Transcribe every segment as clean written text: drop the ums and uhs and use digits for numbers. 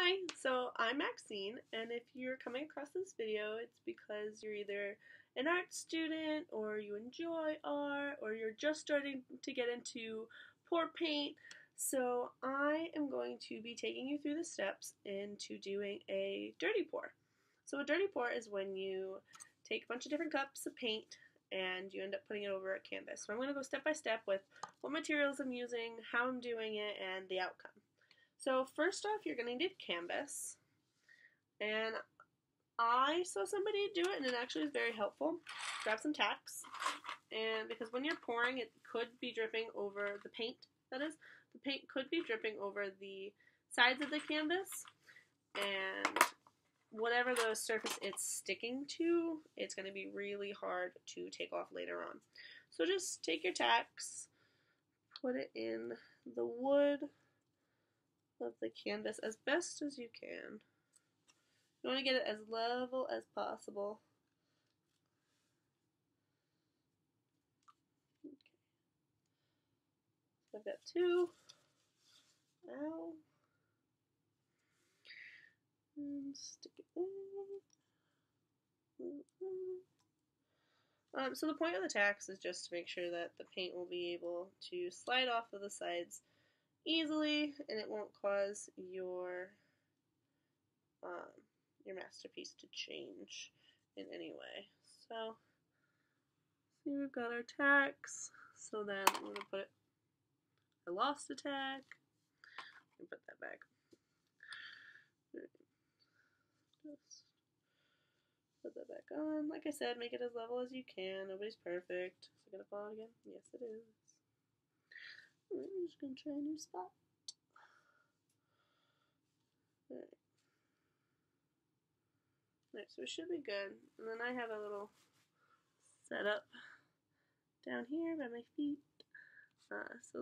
Hi, so I'm Maxine, and if you're coming across this video, it's because you're either an art student, or you enjoy art, or you're just starting to get into pour paint. So I am going to be taking you through the steps into doing a dirty pour. So a dirty pour is when you take a bunch of different cups of paint and you end up putting it over a canvas. So I'm going to go step by step with what materials I'm using, how I'm doing it, and the outcome. So first off, you're going to need canvas, and I saw somebody do it, and it actually is very helpful. Grab some tacks, and because when you're pouring, it could be dripping over the paint, that is. The paint could be dripping over the sides of the canvas, and whatever the surface it's sticking to, it's going to be really hard to take off later on. So just take your tacks, put it in the wood of the canvas as best as you can. You want to get it as level as possible. Okay. So I've got two. Ow. And stick it there. So the point of the tacks is just to make sure that the paint will be able to slide off of the sides easily, and it won't cause your masterpiece to change in any way. So, see, we've got our tacks. So then I'm going to put it, I lost a tack, and put that back. Just put that back on. Like I said, make it as level as you can. Nobody's perfect. Is it going to fall again? Yes, it is. I'm just going to try a new spot. Alright. Alright, so it should be good. And then I have a little setup down here by my feet. So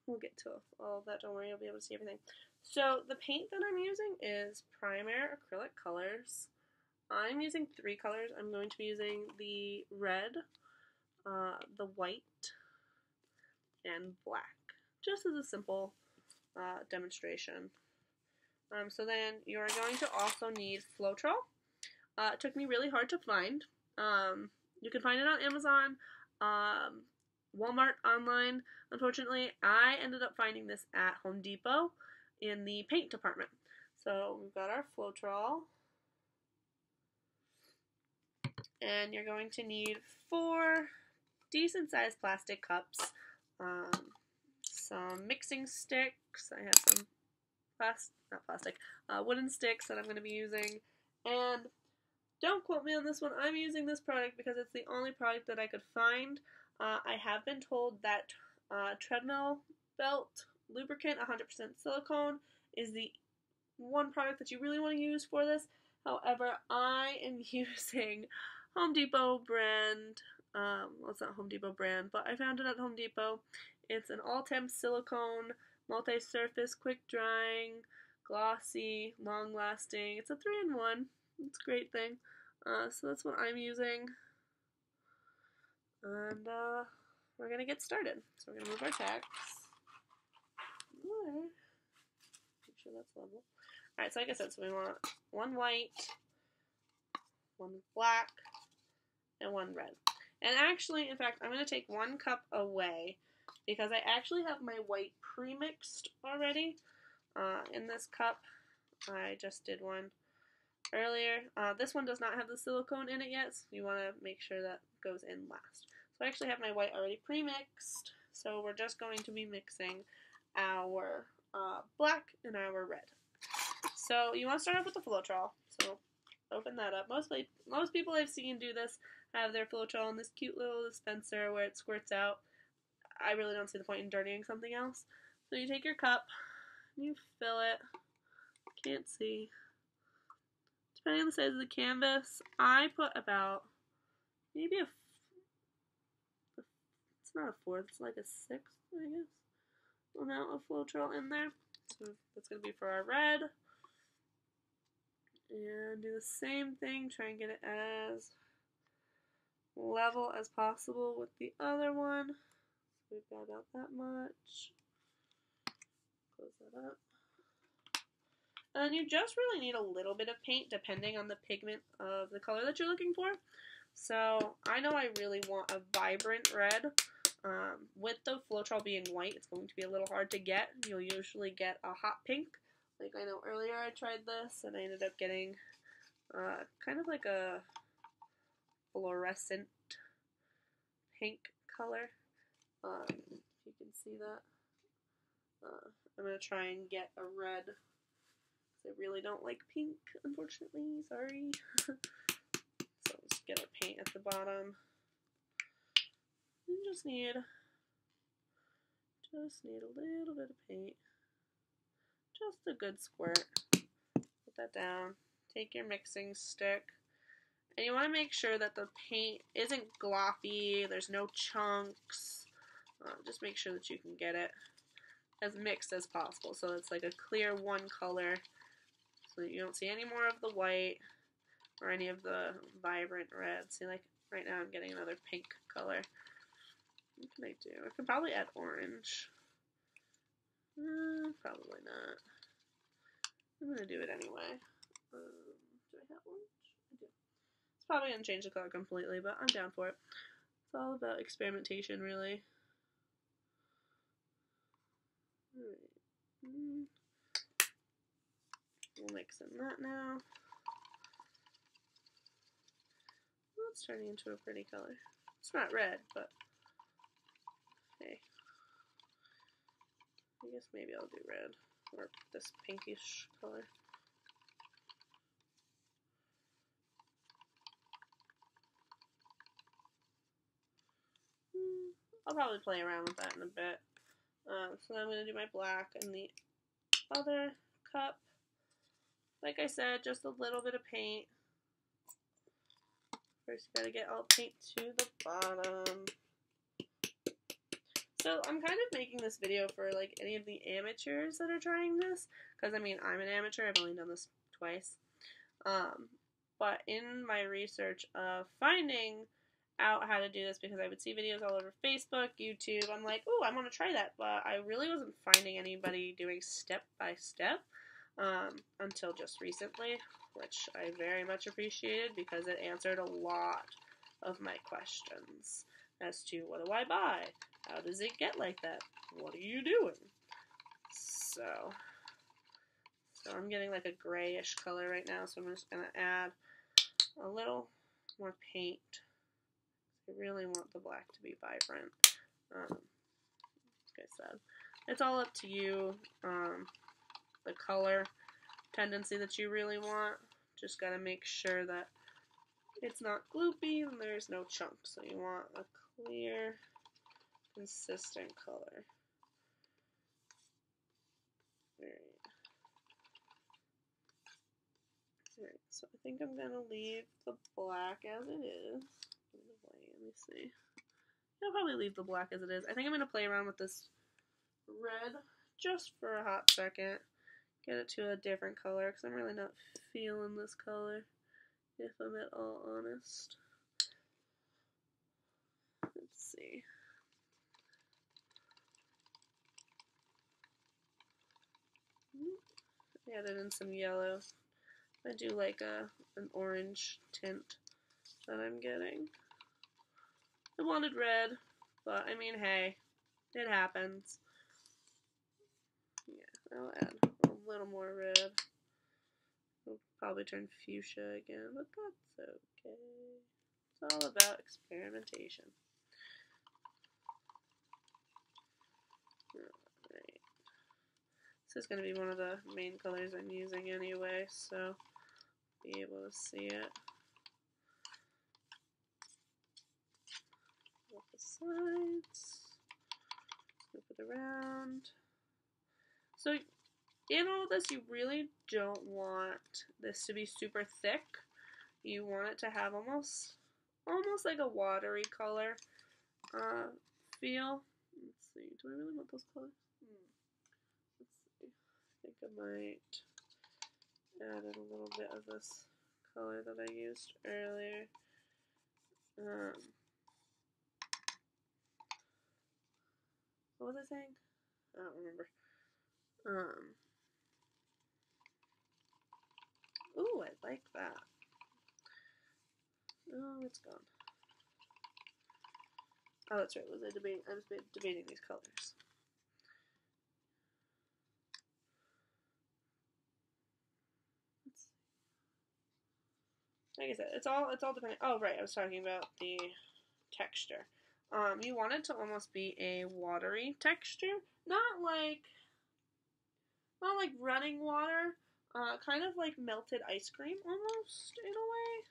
we'll get to all of that. Don't worry, you'll be able to see everything. So the paint that I'm using is Primer Acrylic Colors. I'm using 3 colors. I'm going to be using the red, the white, and black, just as a simple demonstration. So then you're going to also need Floetrol. It took me really hard to find. You can find it on Amazon, Walmart, online. Unfortunately, I ended up finding this at Home Depot in the paint department. So we've got our Floetrol, and you're going to need 4 decent sized plastic cups, some mixing sticks. I have some wooden sticks that I'm going to be using, and don't quote me on this one. I'm using this product because it's the only product that I could find. I have been told that treadmill belt lubricant, 100% silicone, is the one product that you really want to use for this. However, I am using Home Depot brand, well, it's not Home Depot brand, but I found it at Home Depot. It's an All-Temp silicone, multi-surface, quick drying, glossy, long-lasting. It's a 3-in-1. It's a great thing. So that's what I'm using. And we're going to get started. So we're going to move our tacks. Make sure that's level. Alright, so like I said, so we want 1 white, 1 black, and 1 red. And actually, in fact, I'm going to take 1 cup away because I actually have my white pre-mixed already in this cup. I just did one earlier. This one does not have the silicone in it yet, so you want to make sure that goes in last. So I actually have my white already pre-mixed, so we're just going to be mixing our black and our red. So you want to start off with the Floetrol. So open that up. Most people I've seen do this have their Floetrol in this cute little dispenser where it squirts out. I really don't see the point in dirtying something else. So you take your cup, you fill it. Can't see. Depending on the size of the canvas, I put about maybe it's not a 4th, it's like a 6th, I guess, amount of Floetrol in there. So that's going to be for our red. And do the same thing, try and get it as level as possible with the other one. So we've got about that much. Close that up. And you just really need a little bit of paint depending on the pigment of the color that you're looking for. So I know I really want a vibrant red. With the Floetrol being white, it's going to be a little hard to get. You'll usually get a hot pink. Like I know earlier I tried this and I ended up getting kind of like a fluorescent pink color. If you can see that. I'm going to try and get a red. I really don't like pink, unfortunately. Sorry. So let's get our paint at the bottom. You just need a little bit of paint. Just a good squirt. Put that down. Take your mixing stick. And you want to make sure that the paint isn't gloppy. There's no chunks. Just make sure that you can get it as mixed as possible. So it's like a clear one color. So that you don't see any more of the white or any of the vibrant red. See, like right now I'm getting another pink color. What can I do? I could probably add orange. Probably not. I'm going to do it anyway. Do I have orange? I do. It's probably going to change the color completely, but I'm down for it. It's all about experimentation, really. Alright. We'll mix in that now. Well, it's turning into a pretty color. It's not red, but hey. I guess maybe I'll do red, or this pinkish color. I'll probably play around with that in a bit. So I'm going to do my black in the other cup. Like I said, just a little bit of paint. First, you gotta get all paint to the bottom. So I'm kind of making this video for like any of the amateurs that are trying this, because I mean I'm an amateur. I've only done this twice. But in my research of finding out how to do this, because I would see videos all over Facebook, YouTube, I'm like, oh, I want to try that, but I really wasn't finding anybody doing step by step. Until just recently, which I very much appreciated because it answered a lot of my questions as to what do I buy? How does it get like that? What are you doing? So I'm getting like a grayish color right now, so I'm just going to add a little more paint. I really want the black to be vibrant. Like I said, it's all up to you. The color tendency that you really want. Just gotta make sure that it's not gloopy and there's no chunks. So you want a clear, consistent color. Alright, so I think I'm gonna leave the black as it is. Let me see. I'll probably leave the black as it is. I think I'm gonna play around with this red just for a hot second. Get it to a different color, because I'm really not feeling this color, if I'm at all honest. Let's see. Added in some yellow. I do like an orange tint that I'm getting. I wanted red, but I mean, hey, it happens. Yeah, I'll add a little more red. It'll probably turn fuchsia again, but that's okay. It's all about experimentation. Alright. This is going to be one of the main colors I'm using anyway, so be able to see it. Off the sides. Flip it around. So in all this, you really don't want this to be super thick. You want it to have almost like a watery color feel. Let's see. Do I really want those colors? Let's see. I think I might add in a little bit of this color that I used earlier. What was I saying? I don't remember. like that. Oh, it's gone. Oh, that's right. I was debating these colors. Like I said, it's all depending. Oh, right. I was talking about the texture. You want it to almost be a watery texture, not like running water. Kind of like melted ice cream almost in a way.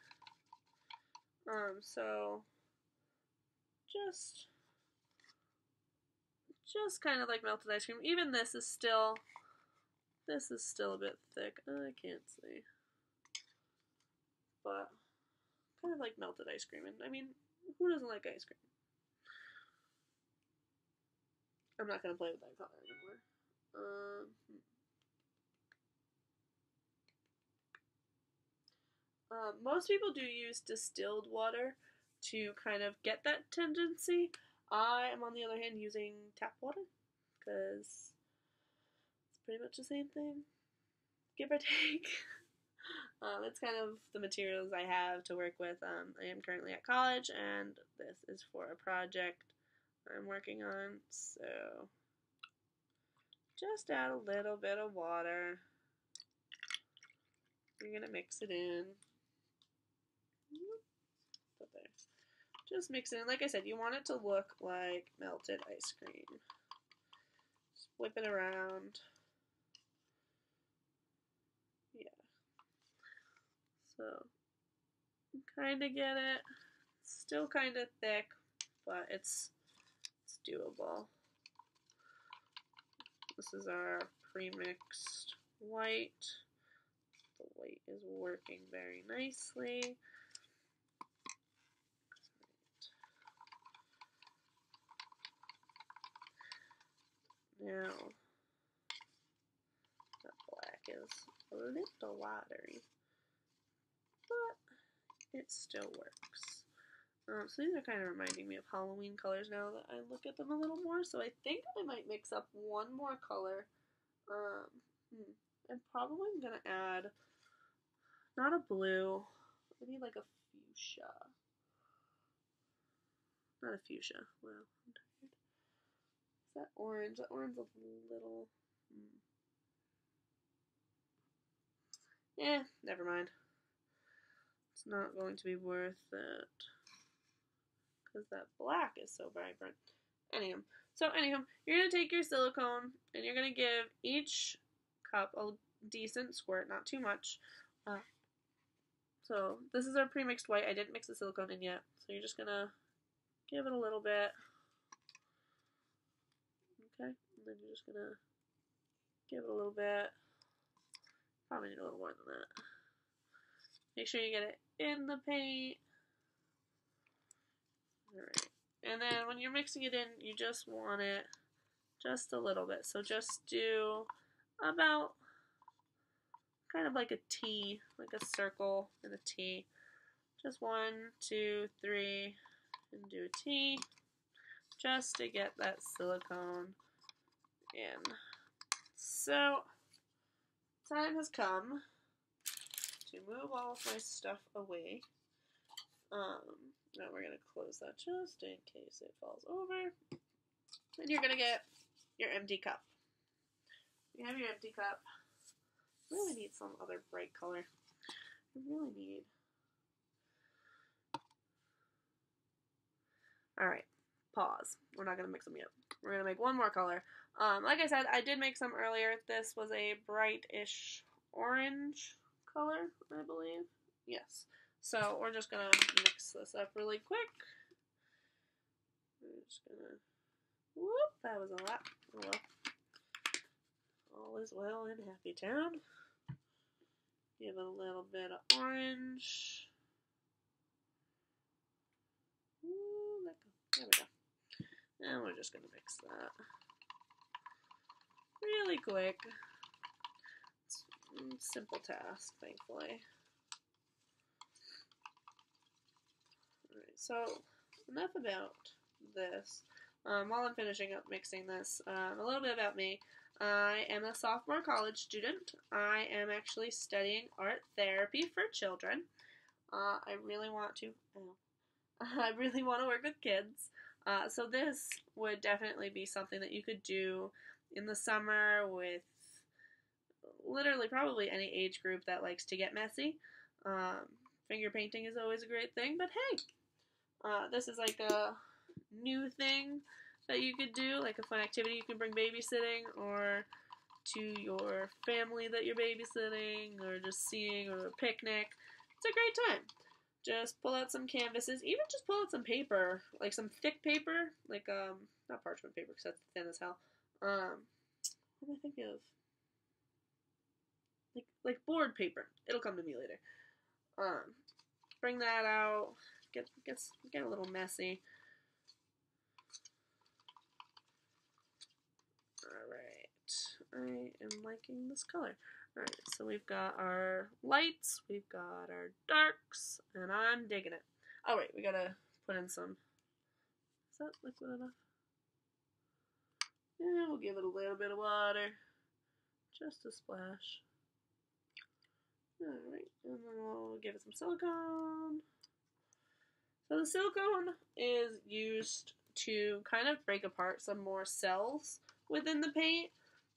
So just kind of like melted ice cream. Even this is still a bit thick. I can't see, but kind of like melted ice cream. And I mean, who doesn't like ice cream? I'm not gonna play with that color anymore. Most people do use distilled water to kind of get that tendency. I am, on the other hand, using tap water because it's pretty much the same thing, give or take. It's kind of the materials I have to work with. I am currently at college, and this is for a project I'm working on, so just add a little bit of water. You're going to mix it in. Put there. Just mix it in. Like I said, you want it to look like melted ice cream. Just whip it around. Yeah. So, kind of get it. Still kind of thick, but it's doable. This is our pre-mixed white. The white is working very nicely. Now, that black is a little watery, but it still works. So these are kind of reminding me of Halloween colors now that I look at them a little more. So I think I might mix up one more color. I'm probably going to add, not a blue, I need like a fuchsia. Not a fuchsia. Wow, I'm tired. Is that orange? That orange is a little... never mind. It's not going to be worth it. Because that black is so vibrant. Anywho, you're going to take your silicone and you're going to give each cup a decent squirt, not too much. So this is our pre-mixed white. I didn't mix the silicone in yet. So you're just going to give it a little bit. Okay, and then you're just going to give it a little bit. Probably need a little more than that. Make sure you get it in the paint. Alright. And then when you're mixing it in, you just want it just a little bit. So just do about kind of like a T, like a circle and a T. Just 1, 2, 3, and do a T. Just to get that silicone in. So, time has come to move all of my stuff away. Now we're going to close that just in case it falls over. And you're going to get your empty cup. You have your empty cup. I really need some other bright color. I really need. Alright, pause. We're not going to mix them yet. We're going to make one more color. Like I said, I did make some earlier. This was a bright-ish orange color, I believe. Yes. So we're just going to mix this up really quick. We're just going to, whoop, that was a lot. Oh well. All is well in Happy Town. Give it a little bit of orange. Ooh, there we go. And we're just going to mix that really quick. It's a simple task, thankfully. Alright, so enough about this. While I'm finishing up mixing this, a little bit about me. I am a sophomore college student. I am actually studying art therapy for children. I really want to. I really want to work with kids. So this would definitely be something that you could do in the summer with literally probably any age group that likes to get messy. Finger painting is always a great thing, but hey, this is like a new thing that you could do, like a fun activity you can bring babysitting or to your family that you're babysitting or just seeing or a picnic. It's a great time. Just pull out some canvases, even just pull out some paper, like some thick paper, like not parchment paper because that's thin as hell. What am I thinking of? Like board paper. It'll come to me later. Bring that out. Get a little messy. Alright. I am liking this color. Alright, so we've got our lights, we've got our darks, and I'm digging it. Alright, we gotta put in some. Is that liquid enough? Yeah, we'll give it a little bit of water. Just a splash. Alright, and then we'll give it some silicone. So the silicone is used to kind of break apart some more cells within the paint,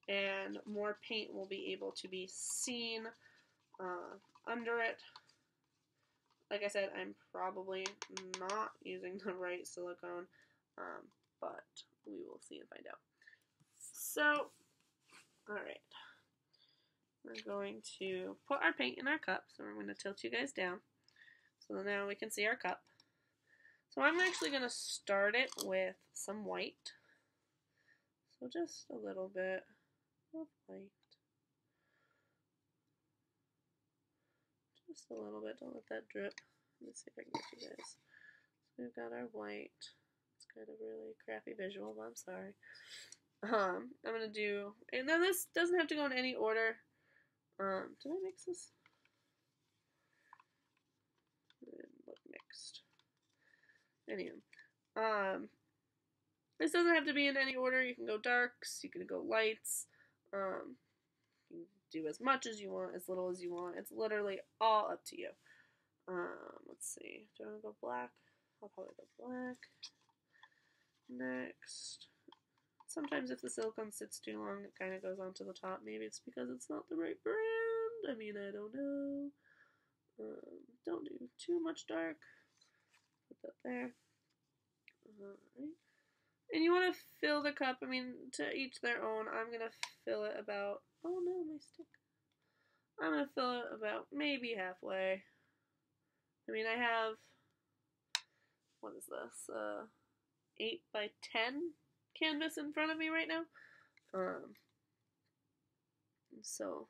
and more paint will be able to be seen under it. Like I said, I'm probably not using the right silicone, but we will see and find out. So, alright. We're going to put our paint in our cup, so we're going to tilt you guys down. So now we can see our cup. So I'm actually going to start it with some white. So just a little bit of white. Just a little bit, don't let that drip. Let me see if I can get you guys. So we've got our white. It's kind of really crappy visual, but I'm sorry. I'm going to do, and then this doesn't have to go in any order. Did I mix this? It didn't look mixed. Anyway, this doesn't have to be in any order. You can go darks, you can go lights, you can do as much as you want, as little as you want. It's literally all up to you. Let's see. Do I want to go black? I'll probably go black. Next. Sometimes if the silicone sits too long, it kind of goes onto the top. Maybe it's because it's not the right brand. I mean, I don't know. Don't do too much dark. Put that there. Alright. And you want to fill the cup, I mean, to each their own. I'm going to fill it about, oh no, my stick. I'm going to fill it about maybe halfway. I mean, I have, what is this, 8 by 10 canvas in front of me right now. So,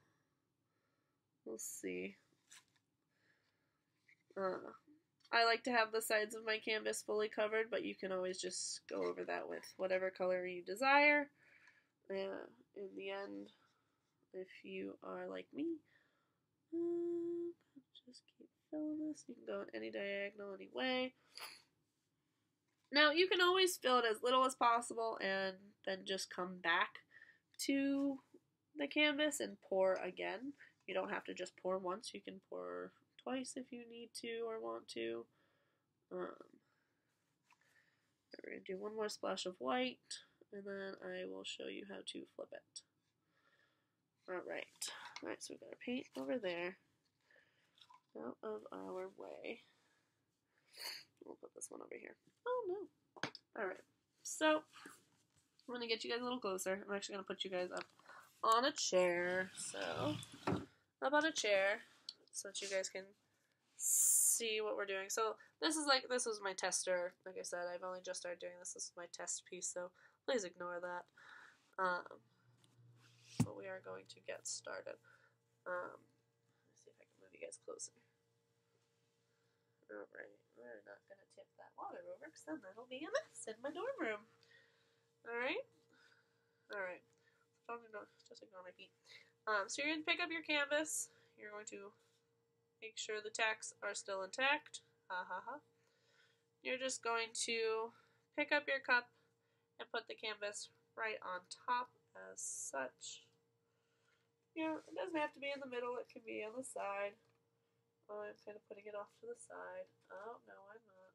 we'll see. I like to have the sides of my canvas fully covered, but you can always just go over that with whatever color you desire. In the end, if you are like me, just keep filling this. You can go in any diagonal, any way. Now, you can always fill it as little as possible and then just come back to the canvas and pour again. You don't have to just pour once. You can pour twice if you need to or want to. We're going to do one more splash of white, and then I will show you how to flip it. Alright, so we've got our paint over there, out of our way. We'll put this one over here. Oh no. Alright, so I'm going to get you guys a little closer. I'm actually going to put you guys up on a chair. So, up on a chair so that you guys can see what we're doing. So this was my tester. Like I said, I've only just started doing this. This is my test piece, so please ignore that. But we are going to get started. Let me see if I can move you guys closer. Alright, we're not going to tip that water over because then that'll be a mess in my dorm room. Alright? Alright. Just ignore my feet. So you're going to pick up your canvas. You're going to make sure the tacks are still intact. You're just going to pick up your cup and put the canvas right on top as such. You know, it doesn't have to be in the middle, it can be on the side. Oh, I'm kind of putting it off to the side. Oh, no, I'm not.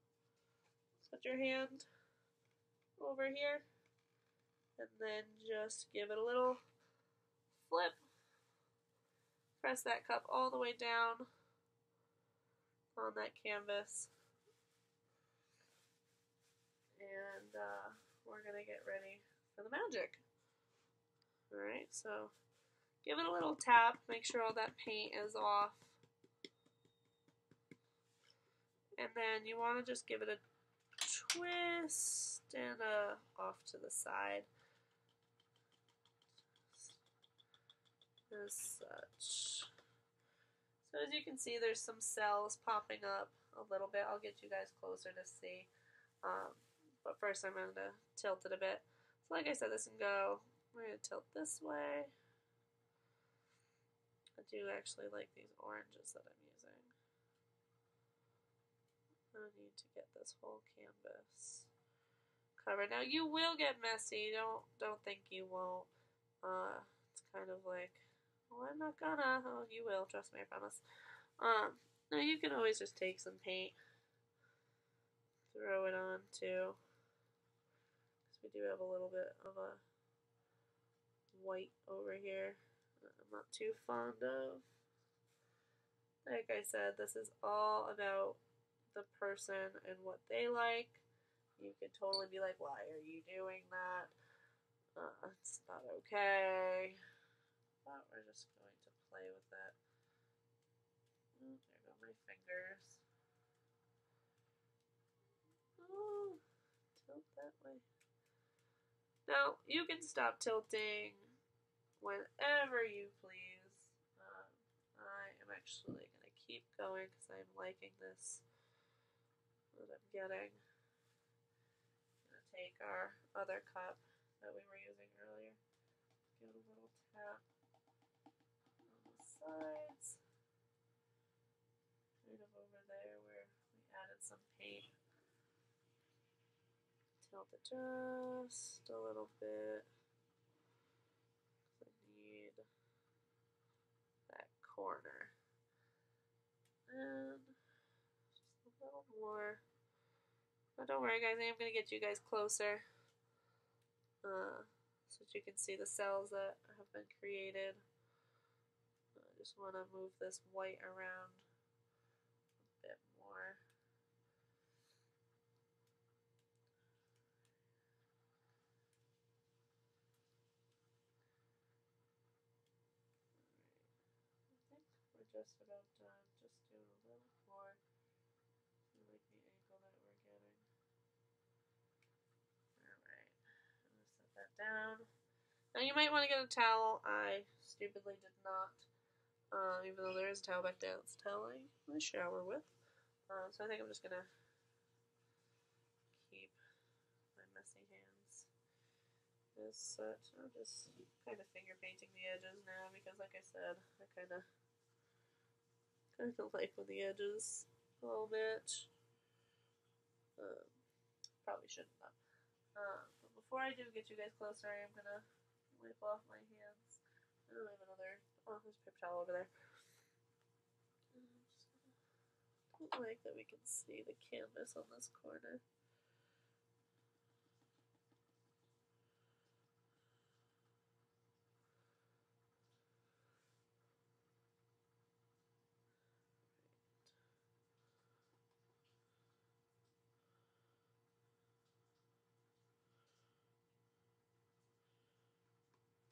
Put your hand over here, and then just give it a little flip. Press that cup all the way down on that canvas. And we're going to get ready for the magic. Alright, so give it a little tap, make sure all that paint is off. And then you want to just give it a twist and off to the side. As such. So as you can see, there's some cells popping up a little bit. I'll get you guys closer to see. But first I'm going to tilt it a bit. So like I said, this can go, we're going to tilt this way. I do actually like these oranges that I'm using. I need to get this whole canvas covered. Now you will get messy. Don't think you won't. It's kind of like, well, I'm not gonna. Oh, you will. Trust me, I promise. Now you can always just take some paint, throw it on too, because we do have a little bit of a white over here that I'm not too fond of. Like I said, this is all about the person and what they like. You could totally be like, why are you doing that? It's not okay. But we're just going to play with that. Oh, there go my fingers. Oh, tilt that way. Now, you can stop tilting whenever you please. I am actually going to keep going because I'm liking this, what I'm getting. I'm going to take our other cup that we were using earlier. Give it a little tap on the sides. Kind of over there where we added some paint. Tilt it just a little bit. I need that corner. And just a little more. But don't worry guys, I am going to get you guys closer. So that you can see the cells that have been created. I just want to move this white around a bit more. I think we're just about done. Just do a little more. I like the angle that we're getting. Alright, I'm going to set that down. Now you might want to get a towel. I stupidly did not. Even though there is a towel back there, that's a towel I shower with. So I think I'm just going to keep my messy hands as such. I'm just kind of finger painting the edges now because like I said, I kind of like when the edges all match. Probably shouldn't have. But before I do get you guys closer, I am going to wipe off my hands. I have another, oh, there's a paper towel over there. I don't like that we can see the canvas on this corner.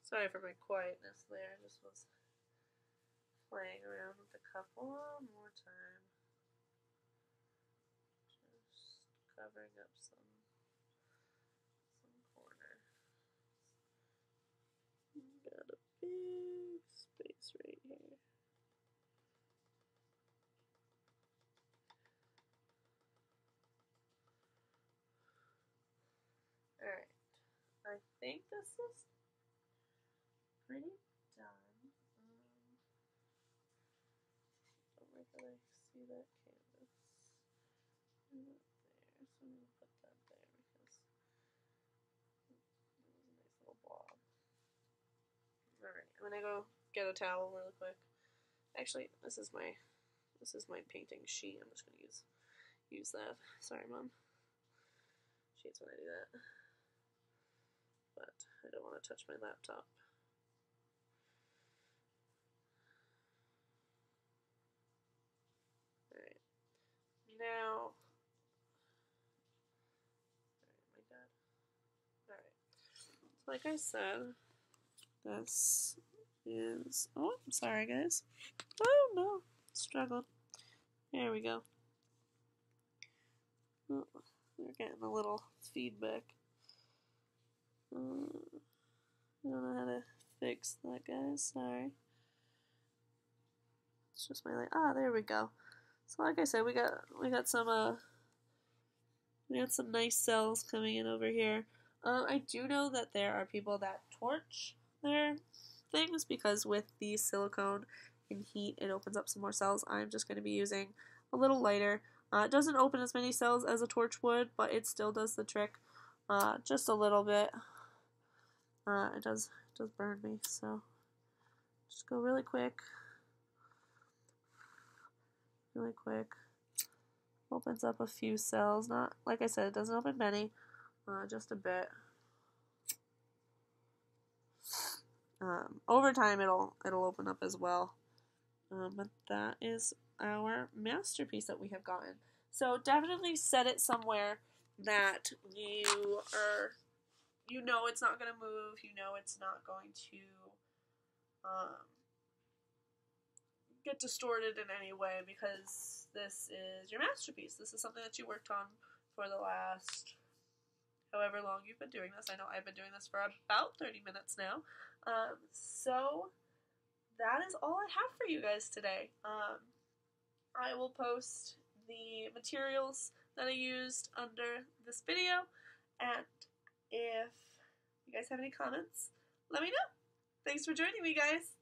Sorry for my quietness there, I just was playing around with the cup one more time. Just covering up some corners. Got a big space right here. Alright, I think this is pretty done. Don't know if I see that canvas. Not there, so I'm going to put that there because it was a nice little blob. I'm gonna go get a towel really quick. Actually, this is my painting sheet. I'm just gonna use that. Sorry, Mom. She hates when I do that. But I don't want to touch my laptop. Alright. Now, my dad. Alright. So like I said, this is, oh, I'm sorry guys. Oh no, struggled. There we go. Oh, we're getting a little feedback. I don't know how to fix that, guys. Sorry. It's just my light. Ah, there we go. So like I said, we got some nice cells coming in over here. I do know that there are people that torch their things because with the silicone and heat, it opens up some more cells. I'm just going to be using a little lighter. It doesn't open as many cells as a torch would, but it still does the trick. Just a little bit. It does burn me, so just go really quick. Really quick. Opens up a few cells. Not, like I said, it doesn't open many. Just a bit. Over time, it'll open up as well. But that is our masterpiece that we have gotten. So definitely set it somewhere that you know it's not going to move. You know it's not going to get distorted in any way, because this is your masterpiece. This is something that you worked on for the last however long you've been doing this. I know I've been doing this for about 30 minutes now. So that is all I have for you guys today. I will post the materials that I used under this video, and if you guys have any comments, let me know. Thanks for joining me, guys.